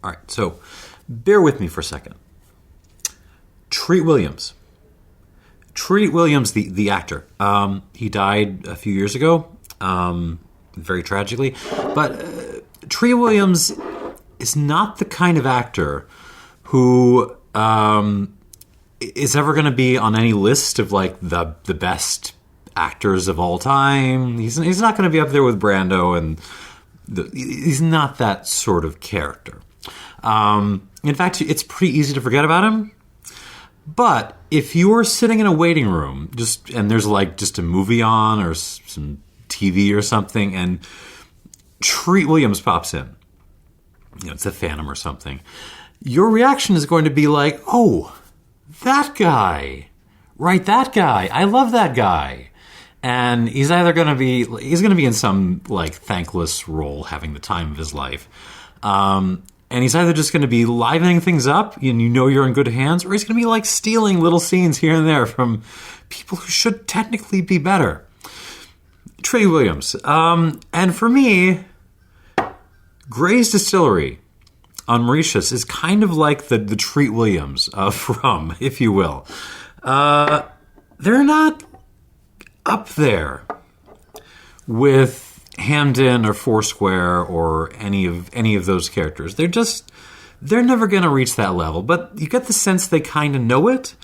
All right, so bear with me for a second. Treat Williams. Treat Williams, the actor. He died a few years ago, very tragically. But Treat Williams is not the kind of actor who is ever going to be on any list of like the best actors of all time. He's not going to be up there with Brando, and he's not that sort of character. In fact, it's pretty easy to forget about him. But if you're sitting in a waiting room, and there's like just a movie on or some TV or something, and Treat Williams pops in, it's a Phantom or something, your reaction is going to be like, oh, that guy, right? That guy, I love that guy. And he's going to be in some like thankless role, having the time of his life. And he's either just going to be livening things up, and you're in good hands, or he's going to be like stealing little scenes here and there from people who should technically be better. Treat Williams. And for me, Gray's Distillery on Mauritius is kind of like the Treat Williams of rum, if you will. They're not up there with Hamden or Foursquare or any of those characters. They're never going to reach that level, but you get the sense they kind of know it.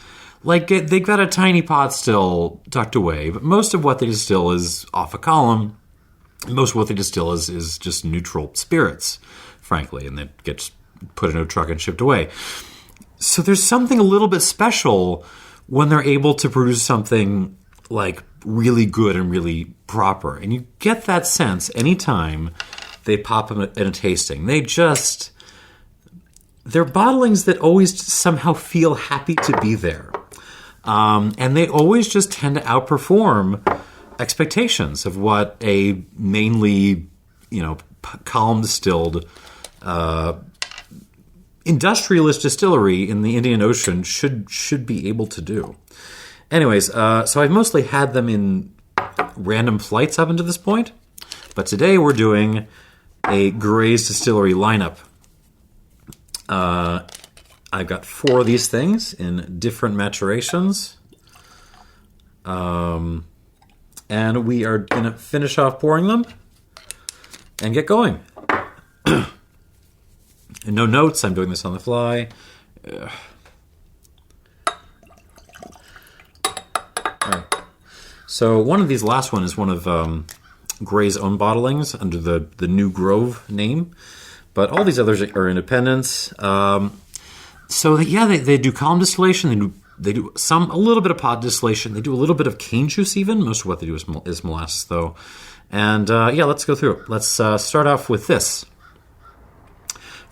Like, they've got a tiny pot still tucked away, but most of what they distill is off a column. Most of what they distill is just neutral spirits, frankly, and that gets put in a truck and shipped away. So there's something a little bit special when they're able to produce something like really good and really proper. And you get that sense anytime they pop them in a tasting. They're bottlings that always somehow feel happy to be there. And they always just tend to outperform expectations of what a mainly, column-distilled industrialist distillery in the Indian Ocean should be able to do. Anyways, so I've mostly had them in random flights up until this point, but today we're doing a Gray's Distillery lineup. I've got 4 of these things in different maturations, and we are going to finish off pouring them and get going. And no notes, I'm doing this on the fly. So one of these last one is one of Gray's own bottlings under the New Grove name, but all these others are independents. They do column distillation. They do a little bit of pod distillation. They do a little bit of cane juice even. Most of what they do is molasses though. And let's go through it. Let's start off with this.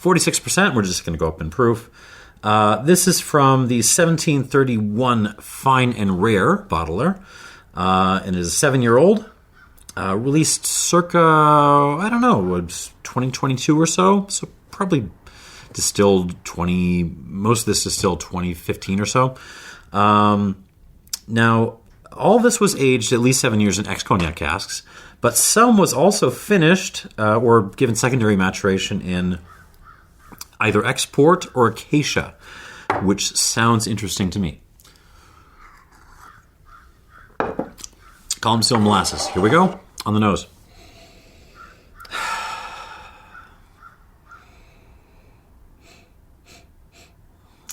46%. We're just going to go up in proof. This is from the 1731 Fine and Rare bottler. And it is a 7-year-old, released circa, 2022 or so. So probably distilled most of this distilled 2015 or so. Now, all this was aged at least 7 years in ex-cognac casks, but some was also finished or given secondary maturation in either export or acacia, which sounds interesting to me. Column-distilled molasses. Here we go. On the nose.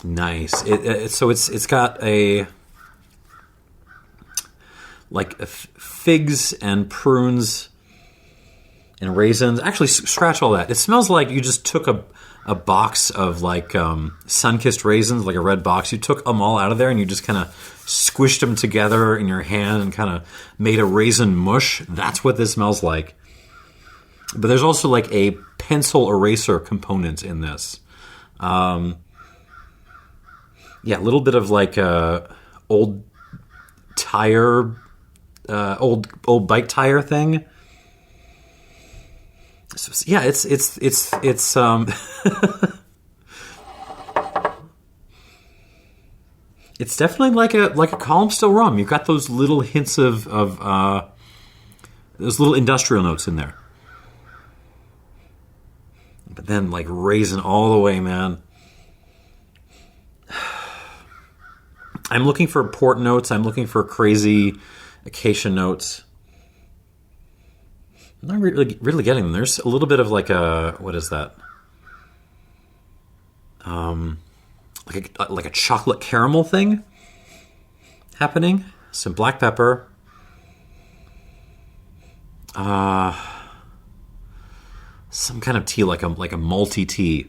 Nice. So it's got figs and prunes and raisins. Actually, scratch all that. It smells like you just took a box of sun-kissed raisins, like a red box. You took them all out of there and you just kind of squished them together in your hand and kind of made a raisin mush. That's what this smells like. But there's also like a pencil eraser component in this. A little bit of like old tire, old bike tire thing. So, yeah, it's it's definitely like a column-distilled rum. You've got those little hints of those little industrial notes in there. But then, like, raisin all the way, man. I'm looking for port notes. I'm looking for crazy acacia notes. I'm not really getting them. There's a little bit of like a, what is that? Like a chocolate caramel thing happening. Some black pepper. Some kind of tea, like a malty tea.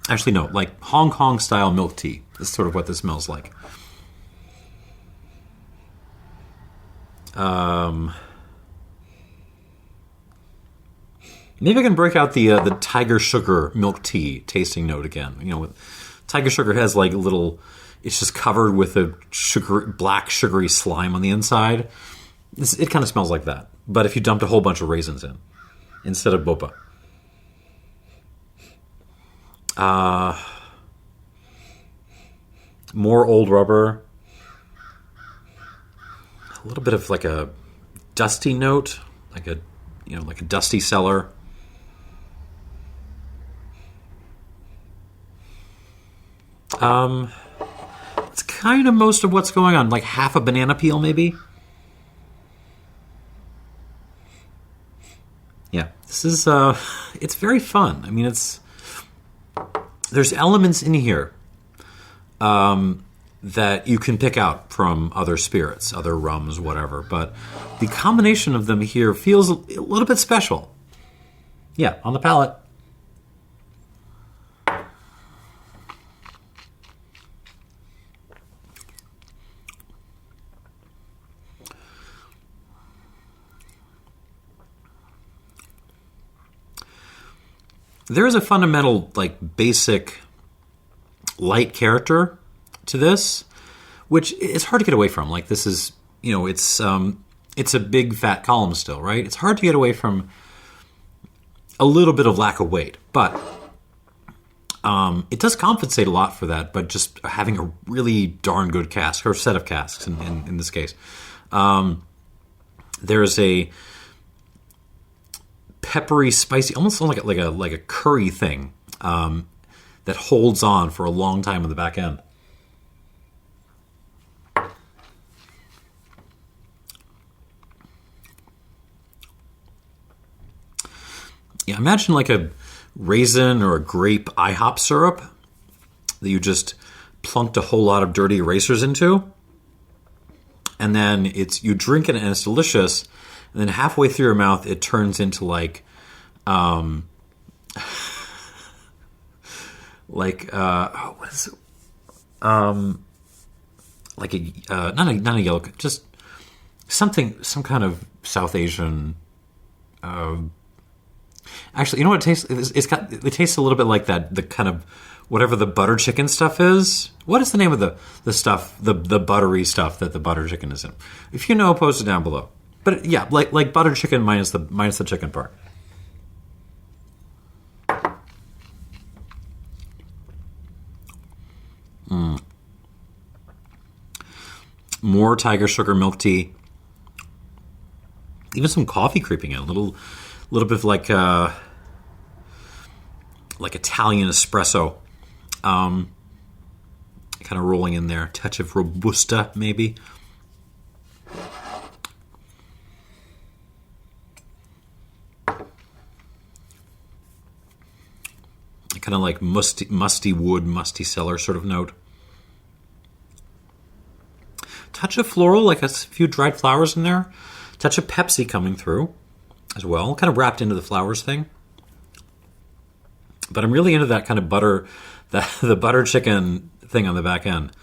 Actually, no, like Hong Kong style milk tea. That's sort of what this smells like. Maybe I can break out the tiger sugar milk tea tasting note again. You know, tiger sugar has like little. It's just covered with a black sugary slime on the inside. It kind of smells like that. But if you dumped a whole bunch of raisins in instead of boba. More old rubber. A little bit of like a dusty note, like a dusty cellar. It's kind of most of what's going on, like half a banana peel maybe. Yeah, this is it's very fun. I mean, there's elements in here that you can pick out from other spirits, other rums, whatever. But the combination of them here feels a little bit special. Yeah, on the palate. There is a fundamental, like, basic light character to this, which is hard to get away from. Like, this is, it's a big fat column still, right? It's hard to get away from a little bit of lack of weight, but it does compensate a lot for that. But just having a really darn good cask, or set of casks in this case, there's a peppery, spicy, almost like a curry thing that holds on for a long time in the back end. Yeah, imagine like a raisin or a grape IHOP syrup that you just plunked a whole lot of dirty erasers into, and then you drink it and it's delicious. And then halfway through your mouth, it turns into like what is it? Like not a yellow, just some kind of South Asian. Actually, you know what it tastes? It tastes a little bit like that. The kind of whatever the butter chicken stuff is. What is the name of the stuff? The buttery stuff that the butter chicken is in. If you know, post it down below. But yeah, like butter chicken minus the chicken part. More tiger sugar milk tea. Even some coffee creeping in. A little bit of like Italian espresso. Kind of rolling in there. Touch of Robusta maybe. Kind of like musty wood, musty cellar sort of note. Touch of floral, like a few dried flowers in there. Touch of Pepsi coming through as well. Kind of wrapped into the flowers thing. But I'm really into that kind of butter, the butter chicken thing on the back end.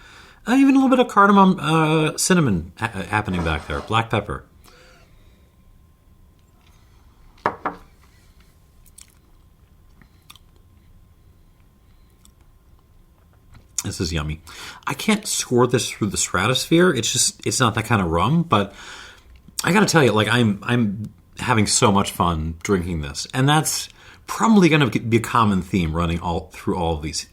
Even a little bit of cardamom, cinnamon happening back there. Black pepper. This is yummy. I can't score this through the stratosphere. It's not that kind of rum, but I gotta tell you, like I'm having so much fun drinking this. And that's probably gonna be a common theme running through all of these.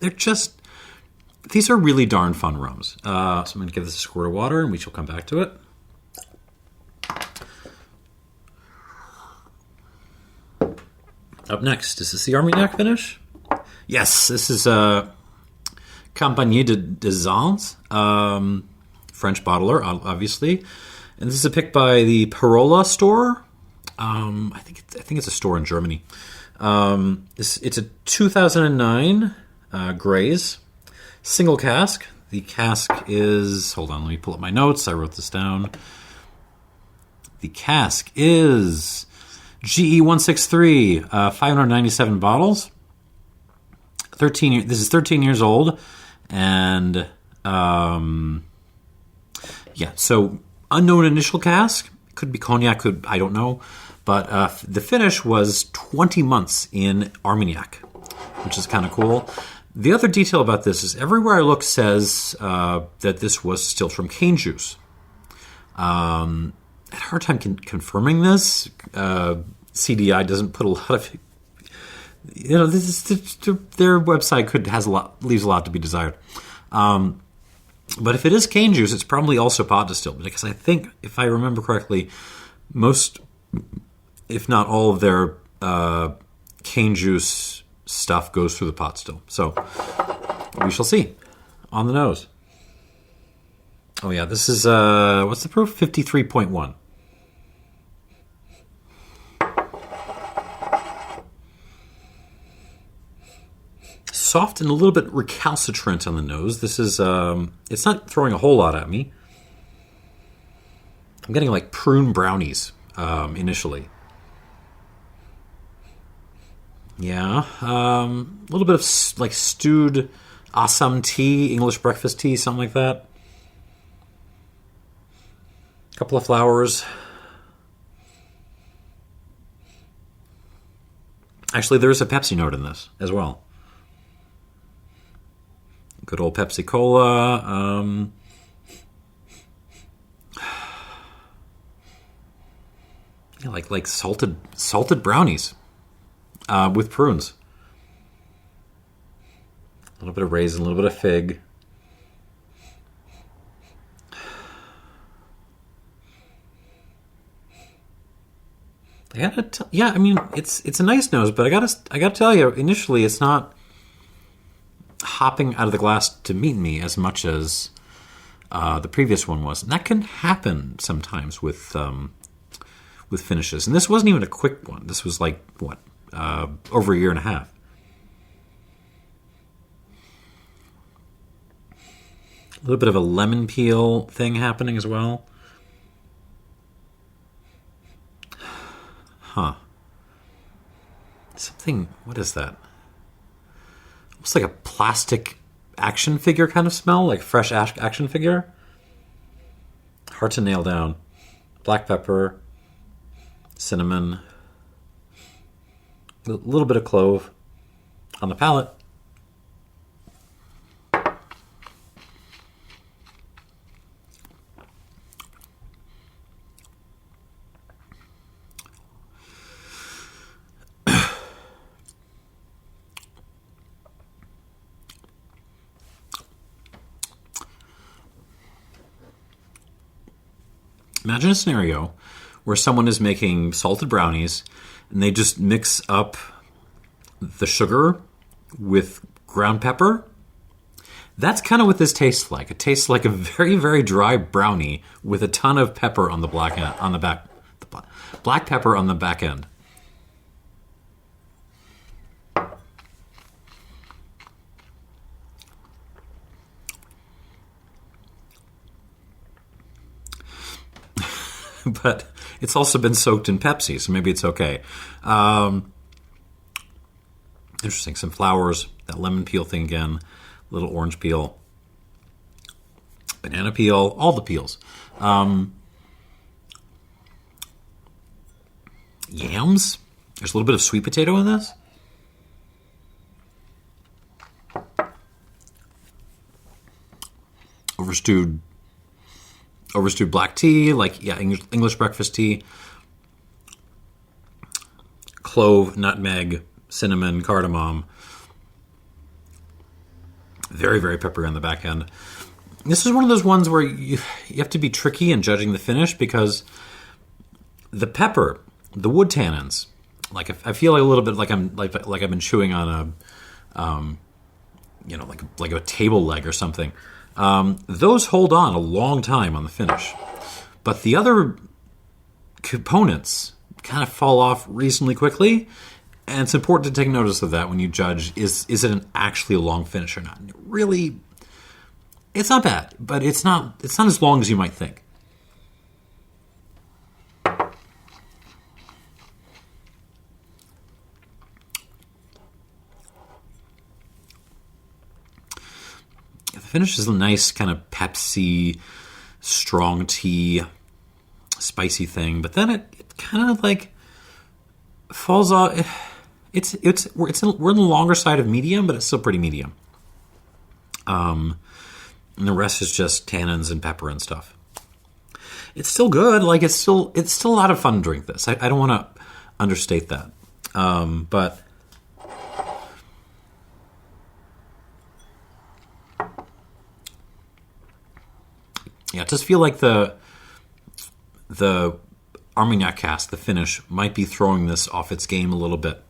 These are really darn fun rums. So I'm gonna give this a squirt of water and we shall come back to it. Up next, is this the Armagnac finish? Yes, this is Compagnie des Ans, French bottler, obviously. And this is a pick by the Perola store. I think it's a store in Germany. It's a 2009 Grays single cask. The cask is... Hold on, let me pull up my notes. I wrote this down. The cask is GE163, 597 bottles. This is 13 years old. And, so unknown initial cask. Could be cognac, I don't know. But the finish was 20 months in Armagnac, which is kind of cool. The other detail about this is everywhere I look says that this was distilled from cane juice. I had a hard time confirming this. CdI doesn't put a lot of... their website leaves a lot to be desired. But if it is cane juice, it's probably also pot distilled. Because I think, if I remember correctly, most, if not all of their cane juice stuff goes through the pot still. So we shall see. On the nose. Oh yeah, this is, what's the proof? 53.1. Soft and a little bit recalcitrant on the nose. This is, it's not throwing a whole lot at me. I'm getting like prune brownies initially. Yeah, a little bit of like stewed Assam tea, English breakfast tea, something like that. A couple of flowers. Actually, there is a Pepsi note in this as well. Good old Pepsi Cola. Yeah, like salted brownies with prunes. A little bit of raisin, a little bit of fig. It's a nice nose, but I gotta tell you, initially it's not hopping out of the glass to meet me as much as the previous one was, and that can happen sometimes with finishes. And this wasn't even a quick one. This was like over a year and a half. A little bit of a lemon peel thing happening as well. Huh. Something, what is that? Almost like a plastic action figure kind of smell, like fresh action figure. Hard to nail down. Black pepper, cinnamon, a little bit of clove on the palate. Imagine a scenario where someone is making salted brownies and they just mix up the sugar with ground pepper. That's kind of what this tastes like. It tastes like a very, very dry brownie with a ton of pepper on the black pepper on the back end. But it's also been soaked in Pepsi, so maybe it's okay. Interesting. Some flowers, that lemon peel thing again, little orange peel, banana peel, all the peels. Yams. There's a little bit of sweet potato in this. Overstewed black tea, English breakfast tea, clove, nutmeg, cinnamon, cardamom. Very, very peppery on the back end. This is one of those ones where you have to be tricky in judging the finish because the pepper, the wood tannins, like I feel like a little bit like I'm like I've been chewing on like a table leg or something. Those hold on a long time on the finish, but the other components kind of fall off reasonably quickly, and it's important to take notice of that when you judge is it actually a long finish or not. And really, it's not bad, but it's not as long as you might think. The finish is a nice kind of Pepsi, strong tea, spicy thing, but then it kind of like falls off. We're in the longer side of medium, but it's still pretty medium. And the rest is just tannins and pepper and stuff. It's still good. Like it's still a lot of fun to drink this. I don't want to understate that, but. Yeah, it does feel like the Armagnac cask, the finish, might be throwing this off its game a little bit.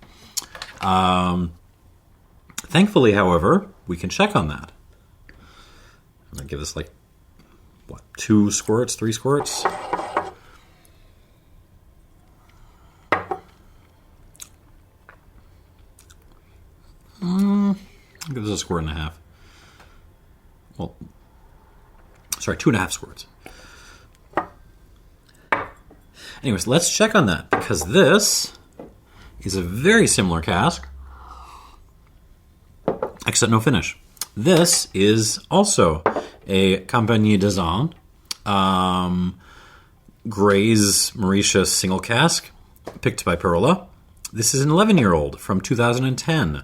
Thankfully, however, we can check on that. I'm going to give this 2 squirts, 3 squirts? I'll give this a squirt and a half. Well, sorry, 2.5 squirts. Anyways, let's check on that, because this is a very similar cask, except no finish. This is also a Compagnie des Indes Indes Mauritius single cask, picked by Perola. This is an 11-year-old from 2010,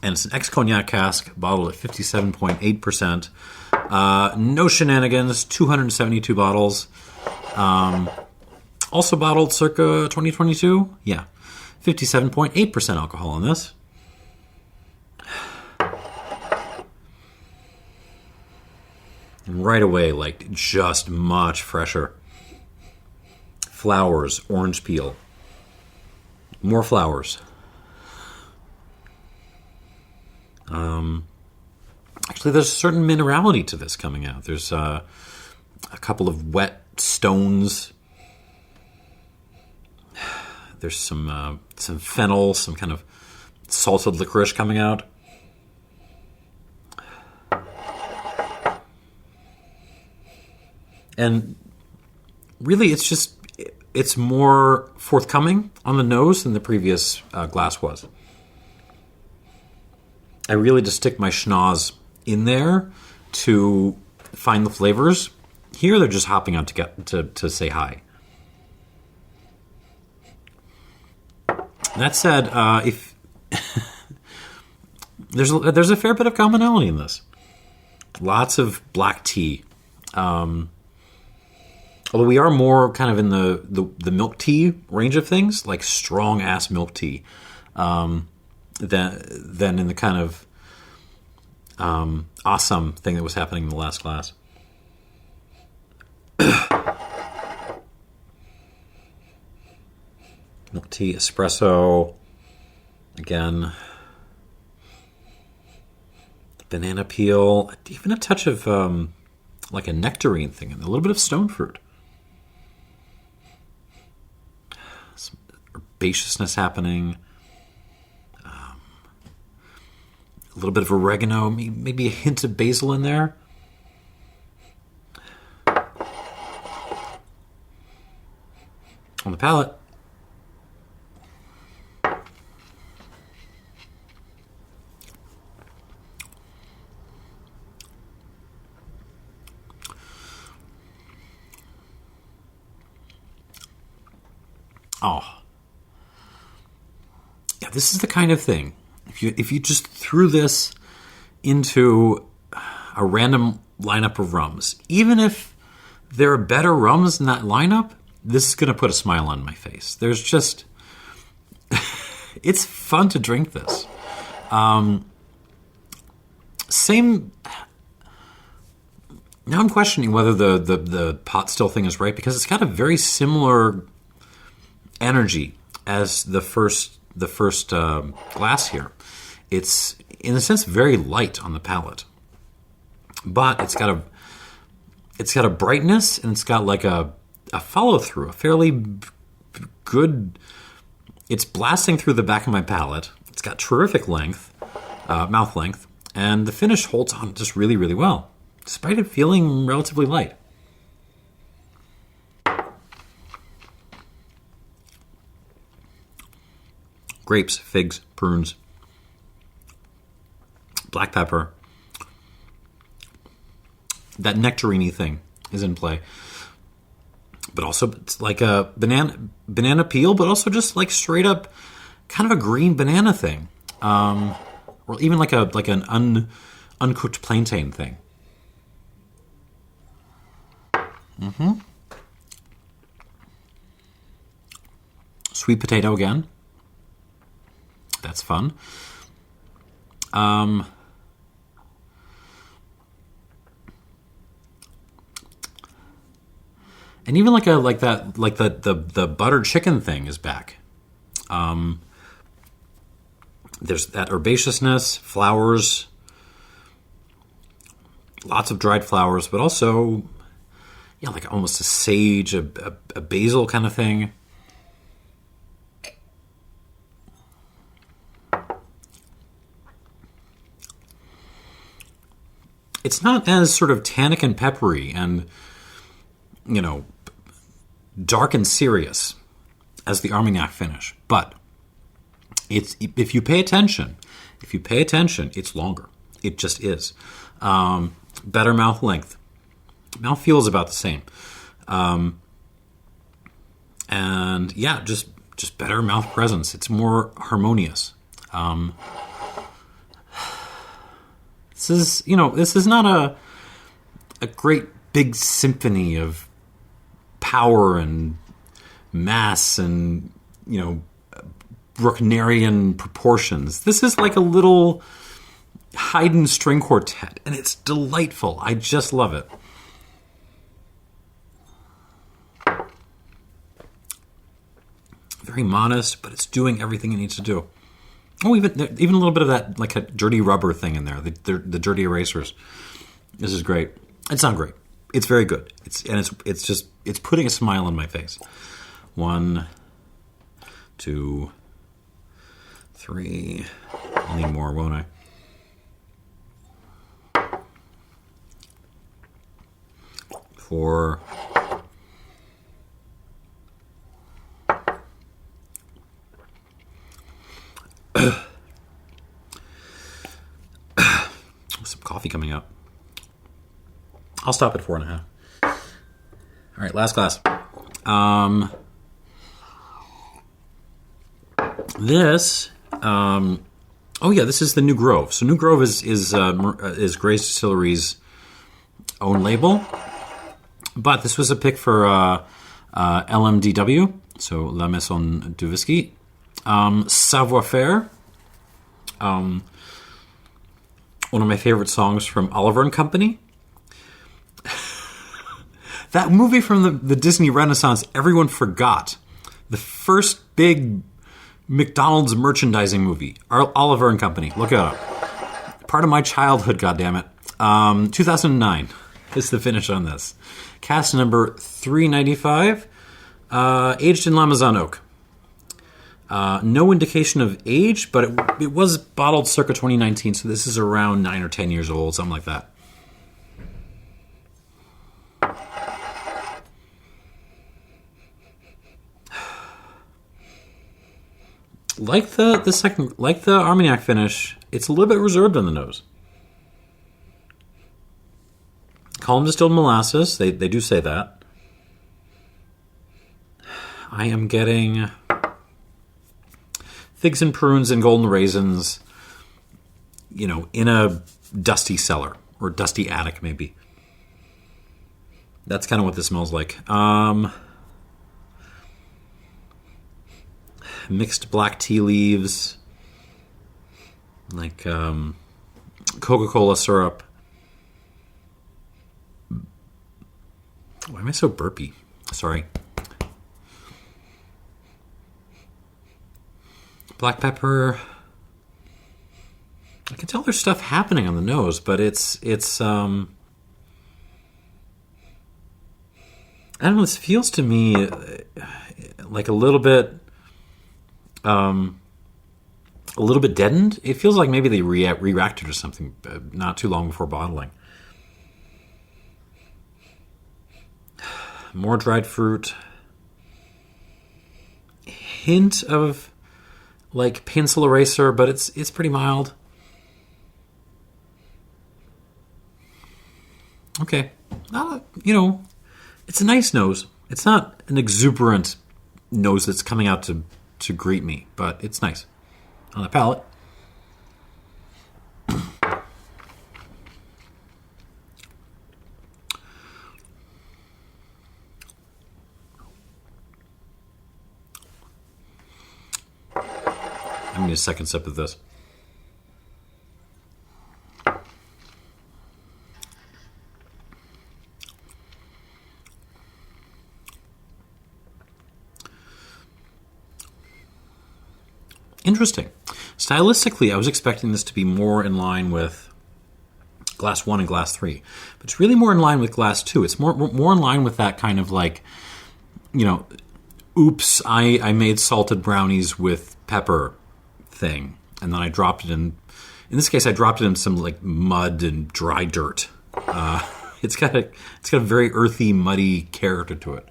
and it's an ex-cognac cask, bottled at 57.8%. No shenanigans, 272 bottles. Also bottled circa 2022. Yeah, 57.8% alcohol on this. And right away, just much fresher. Flowers, orange peel. More flowers. Actually, there's a certain minerality to this coming out. There's a couple of wet stones. There's some fennel, some kind of salted licorice coming out. And really, it's more forthcoming on the nose than the previous glass was. I really just stick my schnoz in there to find the flavors. Here, they're just hopping out to say hi. That said, if there's a fair bit of commonality in this. Lots of black tea. Although we are more kind of in the milk tea range of things, like strong ass milk tea, than in the kind of awesome thing that was happening in the last glass. Milk tea, espresso, again, banana peel, even a touch of like a nectarine thing, and a little bit of stone fruit. Some herbaceousness happening. A little bit of oregano, maybe a hint of basil in there. On the palate. Oh. Yeah, this is the kind of thing. If you just threw this into a random lineup of rums, even if there are better rums in that lineup, this is going to put a smile on my face. There's just... it's fun to drink this. Same... Now I'm questioning whether the pot still thing is right, because it's got a very similar energy as the first glass here. It's in a sense very light on the palate, but it's got a brightness, and it's got like a follow through, a fairly good. It's blasting through the back of my palate. It's got terrific length, mouth length, and the finish holds on just really, really well, despite it feeling relatively light. Grapes, figs, prunes, black pepper. That nectarine-y thing is in play. But also it's like a banana peel, but also just like straight up kind of a green banana thing. Or even like an uncooked plantain thing. Mm-hmm. Sweet potato again. That's fun. And even the buttered chicken thing is back. There's that herbaceousness, flowers, lots of dried flowers, but also, yeah, like almost a sage, a basil kind of thing. It's not as sort of tannic and peppery and, dark and serious as the Armagnac finish, but if you pay attention, it's longer. It just is. Better mouth length. Mouth feel is about the same. And yeah, just better mouth presence. It's more harmonious. This is not a great big symphony of power and mass and, Brucknerian proportions. This is like a little Haydn string quartet, and it's delightful. I just love it. Very modest, but it's doing everything it needs to do. Oh, even a little bit of that, like a dirty rubber thing in there, the dirty erasers. This is great. It's not great. It's very good. It's putting a smile on my face. 1, 2, 3. I'll need more, won't I? 4. Some coffee coming up. I'll stop at 4.5. All right, last glass. This. This is the New Grove. So New Grove is Gray's Distillery's own label, but this was a pick for LMDW, so La Maison du Whisky. Savoir Faire. One of my favorite songs from Oliver and Company. That movie from the Disney Renaissance, everyone forgot. The first big McDonald's merchandising movie, Oliver and Company. Look it up. Part of my childhood, goddammit. 2009 is the finish on this. Cask number 395, aged in Lamazan oak. No indication of age, but it was bottled circa 2019, so this is around 9 or 10 years old, something like that. Like the Armagnac finish, it's a little bit reserved on the nose. Column-distilled molasses, they do say that. I am getting figs and prunes and golden raisins, in a dusty cellar or dusty attic, maybe. That's kind of what this smells like. Mixed black tea leaves, like Coca-Cola syrup. Why am I so burpy? Sorry. Black pepper. I can tell there's stuff happening on the nose, but it's I don't know. This feels to me like a little bit deadened. It feels like maybe they re-reacted or something not too long before bottling. More dried fruit. Hint of like pencil eraser, but it's pretty mild. Okay, it's a nice nose. It's not an exuberant nose that's coming out to greet me, but it's nice on the palate. I'm going to need a second sip of this. Interesting. Stylistically, I was expecting this to be more in line with Glass 1 and Glass 3. But it's really more in line with Glass 2. It's more in line with that kind of like, oops, I made salted brownies with pepper thing. And then I dropped it in this case, I dropped it in some like mud and dry dirt. It's got a very earthy, muddy character to it.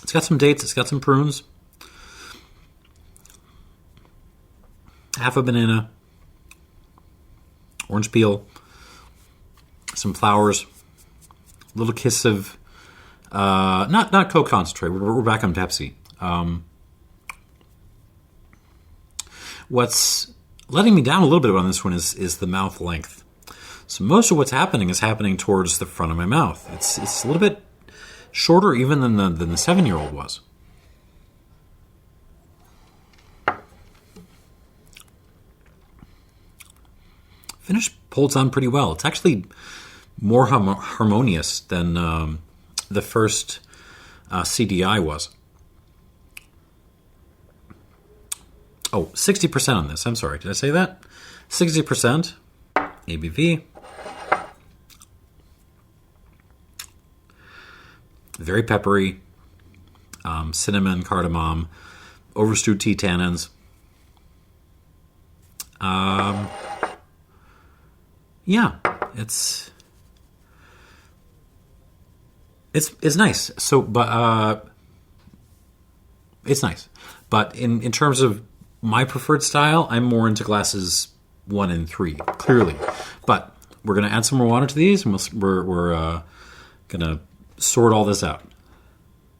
It's got some dates. It's got some prunes. Half a banana. Orange peel. Some flowers. A little kiss of not Coke concentrate. We're back on Pepsi. What's letting me down a little bit on this one is the mouth length. So most of what's happening is happening towards the front of my mouth. It's a little bit shorter even than the 7-year-old was. Finish holds on pretty well. It's actually more harmonious than the first CdI was. Oh, 60% on this. I'm sorry. Did I say that? 60% ABV. Very peppery. Cinnamon, cardamom, overstewed tea tannins. Yeah, it's nice. So, but it's nice. But in terms of my preferred style, I'm more into glasses 1 and 3, clearly. But we're gonna add some more water to these, and we're gonna sort all this out.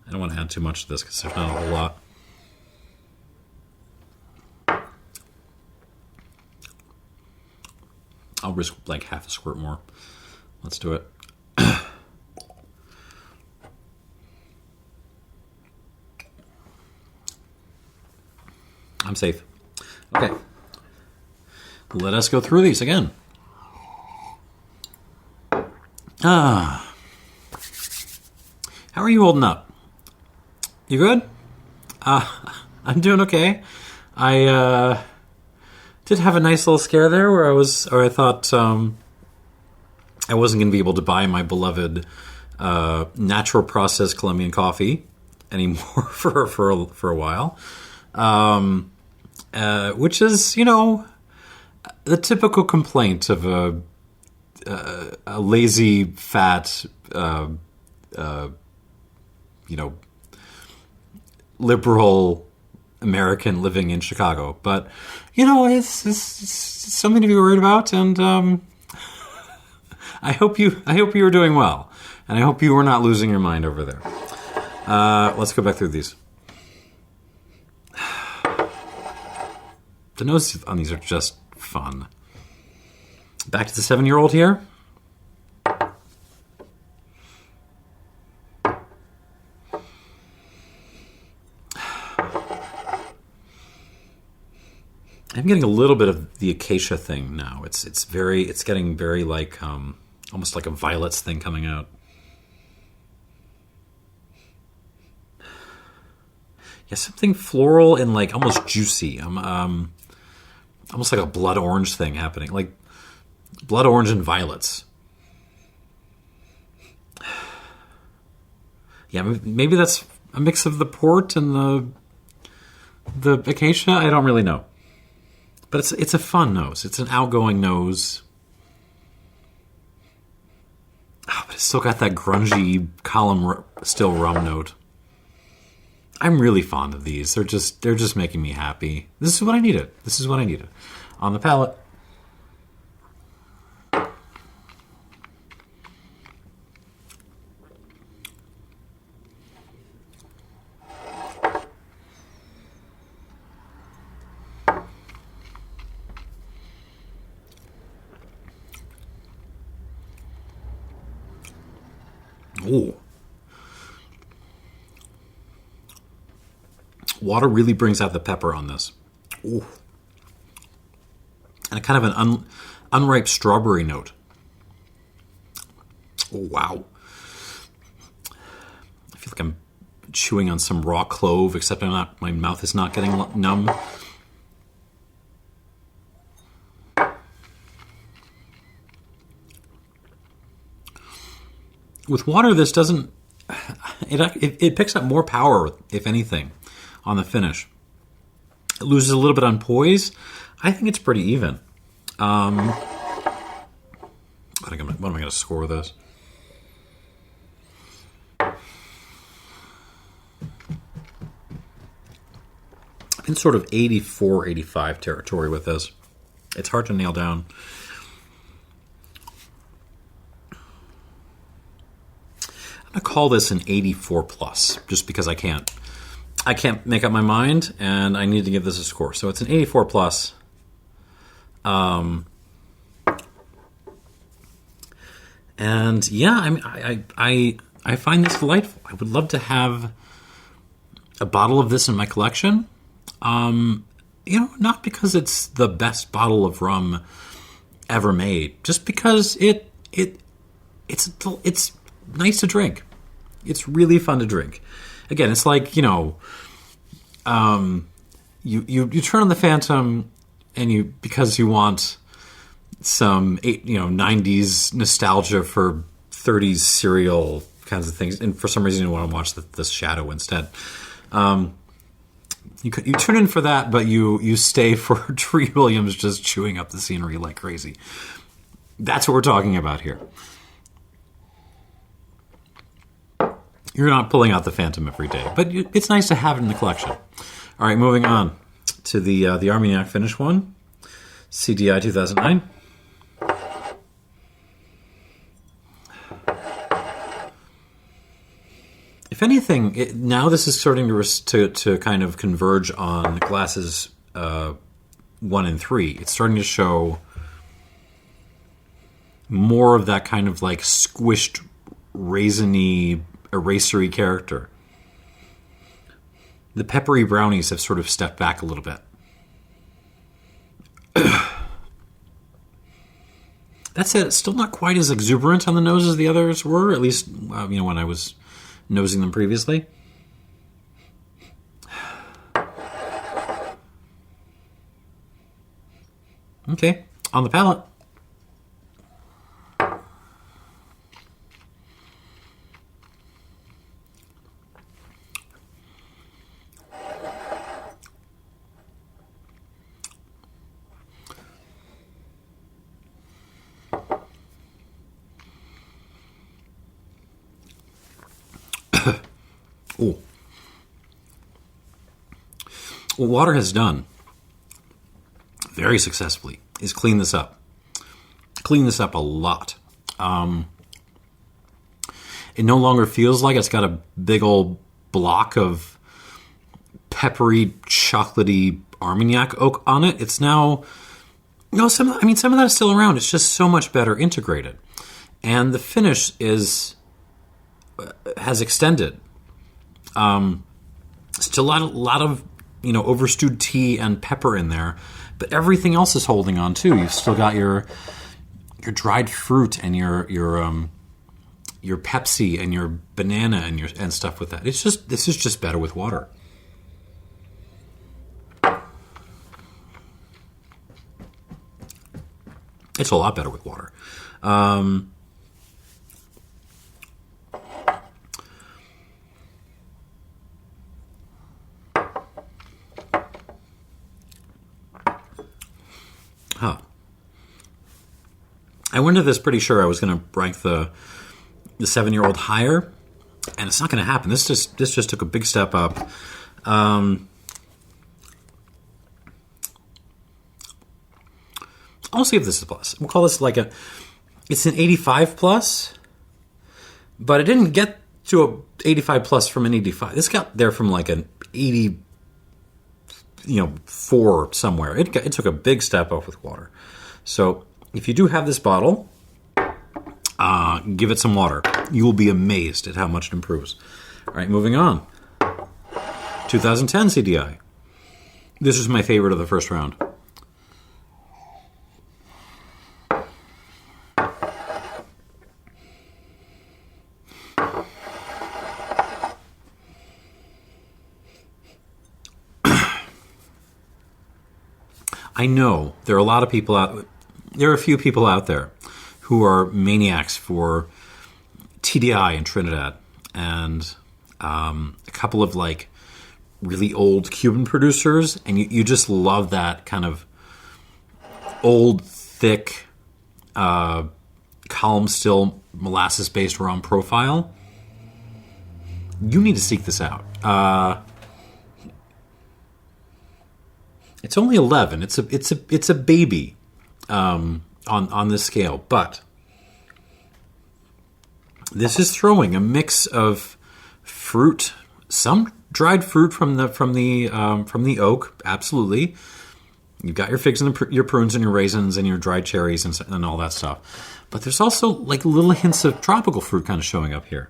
I don't want to add too much to this because there's not a whole lot. I'll risk like half a squirt more. Let's do it. I'm safe. Okay. Let us go through these again. How are you holding up? You good? I'm doing okay. I did have a nice little scare there where I thought I wasn't going to be able to buy my beloved natural processed Colombian coffee anymore for a while, which is the typical complaint of a lazy, fat, liberal American living in Chicago. But it's something to be worried about, and I hope you are doing well, and I hope you are not losing your mind over there. Let's go back through these. The noses on these are just fun. Back to the 7-year-old here. I'm getting a little bit of the acacia thing now. It's getting very like almost like a violets thing coming out. Yeah, something floral and like almost juicy. Almost like a blood orange thing happening, like blood orange and violets. Yeah, maybe that's a mix of the port and the acacia. I don't really know, but it's a fun nose. It's an outgoing nose. Oh, but it's still got that grungy column-distilled rum note. I'm really fond of these. They're just making me happy. This is what I needed. On the palate. Ooh. Water really brings out the pepper on this. Ooh. And a kind of an unripe strawberry note. Oh, wow. I feel like I'm chewing on some raw clove, except my mouth is not getting numb. With water, this doesn't... It picks up more power, if anything, on the finish. It loses a little bit on poise. I think it's pretty even. What am I going to score this? I'm in sort of 84, 85 territory with this. It's hard to nail down. I'm going to call this an 84 plus, just because I can't make up my mind, and I need to give this a score. So it's an 84 plus. And yeah, I find this delightful. I would love to have a bottle of this in my collection. Not because it's the best bottle of rum ever made, just because it's nice to drink. It's really fun to drink. Again, it's like, you turn on the Phantom and because you want some 90s nostalgia for 30s cereal kinds of things, and for some reason you want to watch the Shadow instead. You turn in for that, but you stay for Treat Williams just chewing up the scenery like crazy. That's what we're talking about here. You're not pulling out the Phantom every day, but it's nice to have it in the collection. All right, moving on to the Armagnac Finish one, CdI 2009. If anything, now this is starting to kind of converge on glasses 1 and 3. It's starting to show more of that kind of like squished, raisiny, erasery character. The peppery brownies have sort of stepped back a little bit. That said, it's still not quite as exuberant on the nose as the others were, at least when I was nosing them previously. Okay, on the palate. Ooh. What water has done very successfully is clean this up. Clean this up a lot. It no longer feels like it's got a big old block of peppery, chocolatey Armagnac oak on it. It's now, some of that is still around. It's just so much better integrated, and the finish has extended. Still a lot of overstewed tea and pepper in there, but everything else is holding on too. You've still got your dried fruit and your Pepsi and your banana and stuff with that. This is just better with water. It's a lot better with water. I went into this pretty sure I was going to rank the 7-year-old higher, and it's not going to happen. This just took a big step up. I'll see if this is a plus. We'll call this it's an 85 plus, but it didn't get to a 85 plus from an 85. This got there from like an 84 somewhere. It took a big step up with water. So if you do have this bottle, give it some water. You will be amazed at how much it improves. All right, moving on. 2010 CdI. This is my favorite of the first round. I know there are a lot of people out. There are a few people out there who are maniacs for TDI in Trinidad, and a couple of like really old Cuban producers, and you just love that kind of old, thick, column-distilled, molasses-based rum profile. You need to seek this out. It's only 11. It's a baby on this scale, but this is throwing a mix of fruit, some dried fruit from the oak. Absolutely, you've got your figs and your prunes and your raisins and your dried cherries and all that stuff. But there's also like little hints of tropical fruit kind of showing up here.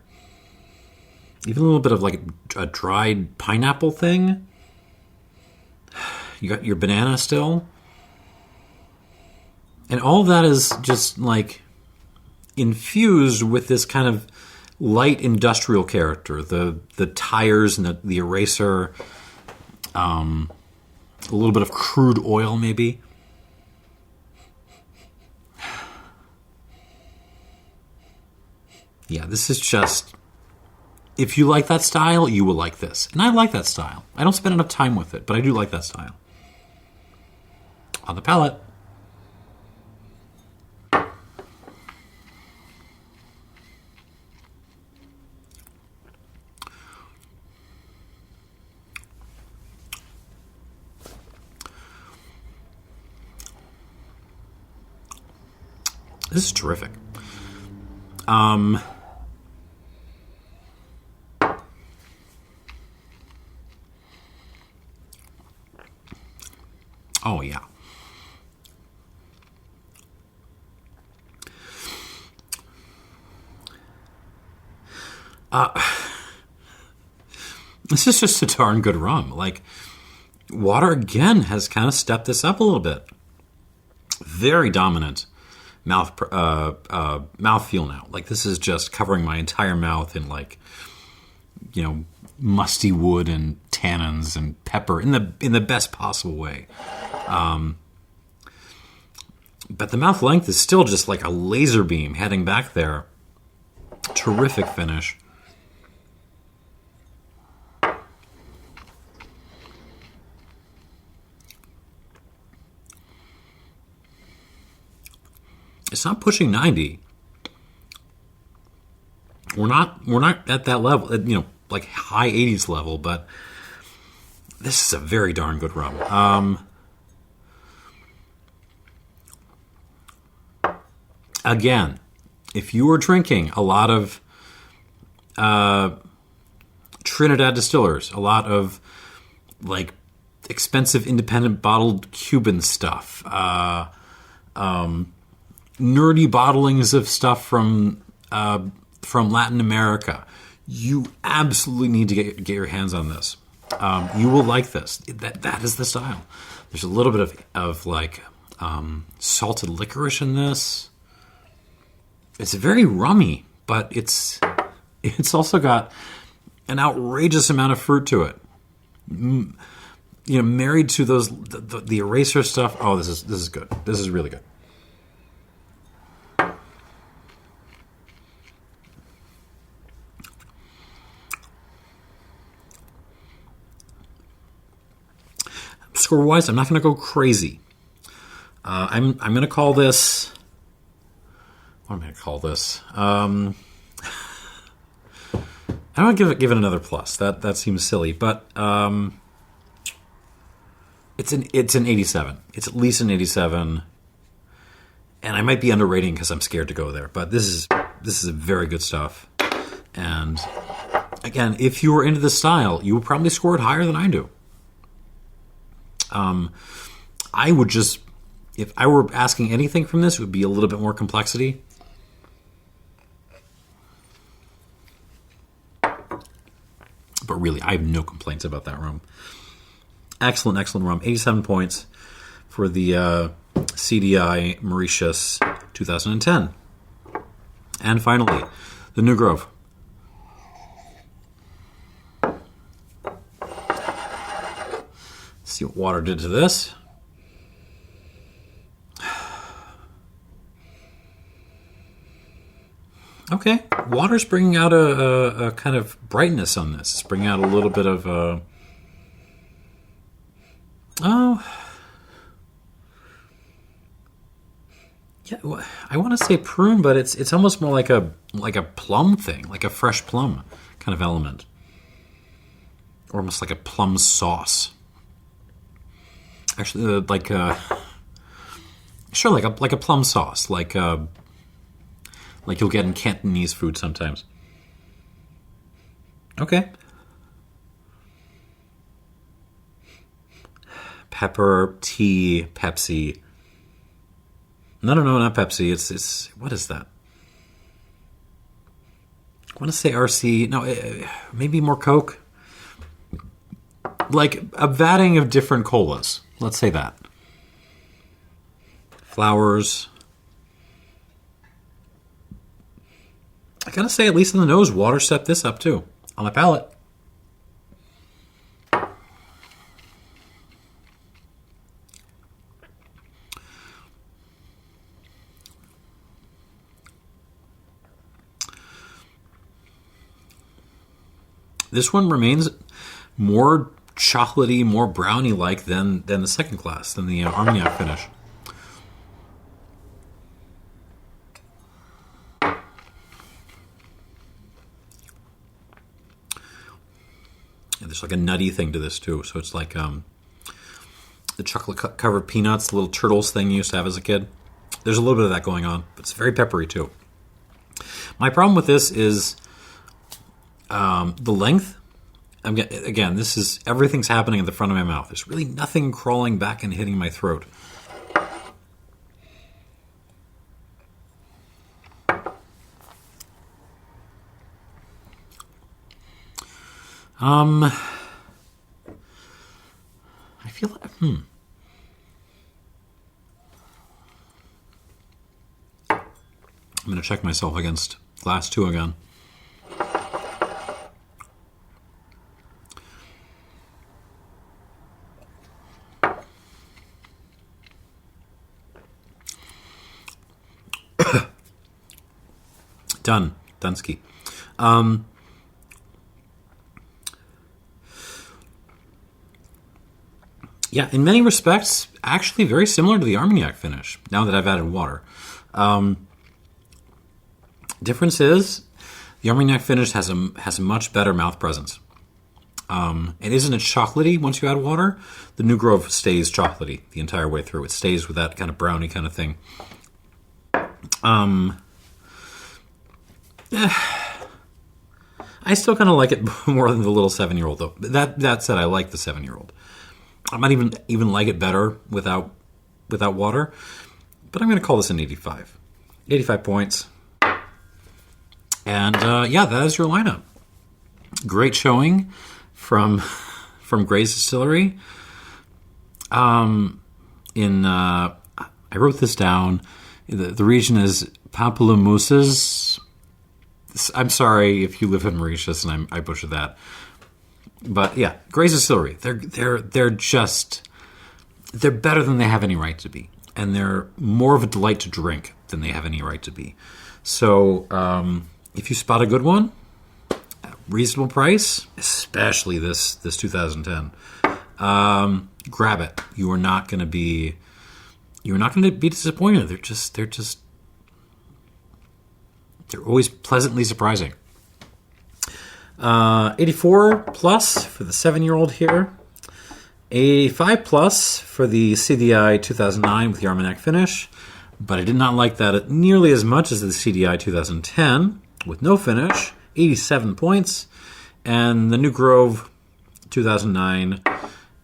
Even a little bit of like a dried pineapple thing. You got your banana still. And all of that is just like infused with this kind of light industrial character. The tires and the eraser. A little bit of crude oil maybe. Yeah, this is just... If you like that style, you will like this. And I like that style. I don't spend enough time with it, but I do like that style. On the palate. This is terrific. Oh, yeah. This is just a darn good rum. Like, water, again, has kind of stepped this up a little bit. Very dominant mouthfeel now. Like, this is just covering my entire mouth in, like, musty wood and tannins and pepper in the best possible way. But the mouth length is still just like a laser beam heading back there. Terrific finish. It's not pushing 90. We're not at that level, like high 80s level, but this is a very darn good rum. Again, if you are drinking a lot of Trinidad distillers, a lot of like expensive independent bottled Cuban stuff, nerdy bottlings of stuff from Latin America, you absolutely need to get your hands on this. You will like this. That is the style. There's a little bit of like salted licorice in this. It's very rummy, but it's also got an outrageous amount of fruit to it. You know, married to those the eraser stuff. Oh, this is good. This is really good. Score-wise, I'm not going to go crazy. I'm going to call this. What am I going to call this? I'm going to give it another plus. That seems silly, but it's an 87. It's at least an 87, and I might be underrating because I'm scared to go there. But this is very good stuff. And again, if you were into this style, you would probably score it higher than I do. I would just, if I were asking anything from this, it would be a little bit more complexity. But really, I have no complaints about that rum. Excellent, excellent rum. 87 points for the CdI Mauritius 2010. And finally, the New Grove. See what water did to this. Okay, water's bringing out a kind of brightness on this. It's bringing out a little bit of yeah. I want to say prune, but it's almost more like a plum thing, like a fresh plum kind of element, or almost like a plum sauce. Actually, like a plum sauce, like you'll get in Cantonese food sometimes. Okay. Pepper, tea, Pepsi. No, not Pepsi. It's what is that? I want to say RC. No, maybe more Coke. Like a vatting of different colas. Let's say that. Flowers. I gotta say, at least on the nose, water stepped this up too. On the palate. This one remains more chocolatey, more brownie-like than the second class, than the Armagnac Finish. And there's like a nutty thing to this too, so it's like the chocolate-covered peanuts, the little turtles thing you used to have as a kid. There's a little bit of that going on, but it's very peppery too. My problem with this is the length. Again, this is everything's happening at the front of my mouth. There's really nothing crawling back and hitting my throat. I feel like, I'm going to check myself against glass 2 again. Dunsky. Yeah, in many respects, actually very similar to the Armagnac Finish, now that I've added water. Difference is, the Armagnac Finish has a much better mouth presence. It isn't as chocolatey once you add water. The New Grove stays chocolatey the entire way through. It stays with that kind of brownie kind of thing. I still kind of like it more than the little 7-year-old, though. That said, I like the 7-year-old. I might even like it better without water, but I'm going to call this an 85. 85 points. And yeah, that is your lineup. Great showing from Gray's Distillery. I wrote this down. The region is Pamplemousses. I'm sorry if you live in Mauritius and I butchered that. But yeah, Gray's Distillery. They're better than they have any right to be, and they're more of a delight to drink than they have any right to be. So if you spot a good one, reasonable price, especially this 2010, grab it. You're not going to be disappointed. They're always pleasantly surprising. 84 plus for the 7-year-old here. 85 plus for the CdI 2009 with the Armagnac Finish. But I did not like that nearly as much as the CdI 2010 with no finish. 87 points. And the New Grove 2009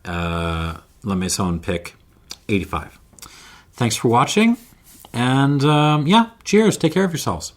La Maison pick, 85. Thanks for watching. And cheers. Take care of yourselves.